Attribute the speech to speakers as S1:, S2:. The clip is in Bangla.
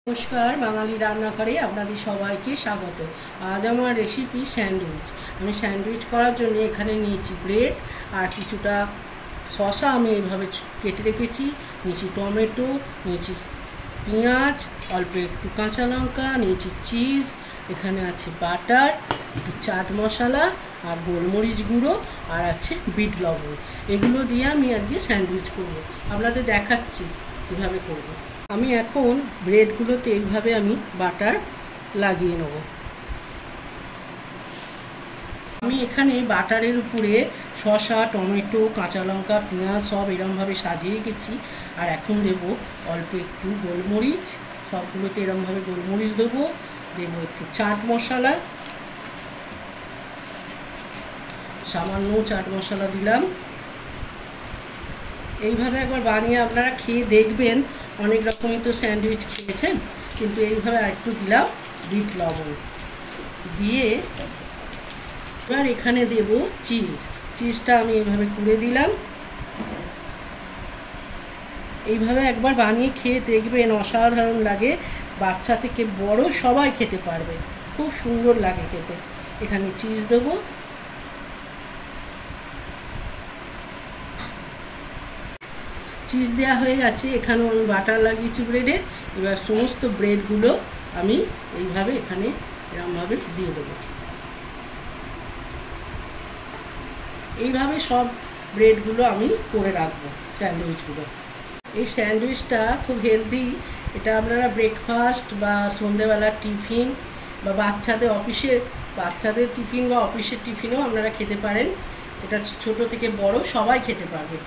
S1: नमस्कार बांगाली रान्नाघरे आपनादेर सबाइके स्वागत। आज आमार रेसिपि सैंडउइच। आमी सैंडउइच करार जोन्नो एखाने नियेछि ब्रेड और किछुटा शसा आमी एइभावे केटे रेखेछि, नियेछि टमेटो, नियेछि पेঁয়াজ, अल्प एकटु काँचा लंका, नियेछि चीज, एखाने आछे बाटार, एकटु चाट मशला और गोलमरिच गुঁড়ো और आछे बिट लवण। एगुलो दिये आमी आजके सैंडउइच करब। आपनादेर देखाच्छि किभाবে करब। আমি এখন ব্রেডগুলোতে এইভাবে আমি বাটার লাগিয়ে নেব। আমি এখানে বাটারের উপরে শসা, টমেটো, কাঁচা লঙ্কা, পেঁয়াজ সব এরকমভাবে সাজিয়ে রেখেছি। আর এখন দেব অল্প একটু গোলমরিচ, সবগুলোতে এরকমভাবে গোলমরিচ দেবো। দেব একটু চাট মশলা, সামান্য চাট মশলা দিলাম। এইভাবে একবার বানিয়ে আপনারা খেয়ে দেখবেন। অনেক রকমই তো স্যান্ডউইচ খেয়েছেন, কিন্তু এইভাবে আরেকটু দিলাম বিট লবণ দিয়ে। এবার এখানে দেব চিজটা আমি এইভাবে কুড়ে দিলাম। এইভাবে একবার বানিয়ে খেয়ে দেখবেন, অসাধারণ লাগে। বাচ্চা থেকে বড় সবাই খেতে পারবে, খুব সুন্দর লাগে খেতে। এখানে চিজ দেব। চিজ দেওয়া হয়ে গেছে। এখানেও আমি বাটার লাগিয়েছি ব্রেডে। এবার সমস্ত ব্রেডগুলো আমি এইভাবে এখানে এরকমভাবে দিয়ে দেবো। এইভাবে সব ব্রেডগুলো আমি করে রাখবো স্যান্ডউইচগুলো। এই স্যান্ডউইচটা খুব হেলদি। এটা আপনারা ব্রেকফাস্ট বা সন্ধ্যেবেলার টিফিন বা বাচ্চাদের টিফিন বা অফিসের টিফিনেও আপনারা খেতে পারেন। এটা ছোট থেকে বড় সবাই খেতে পারবে।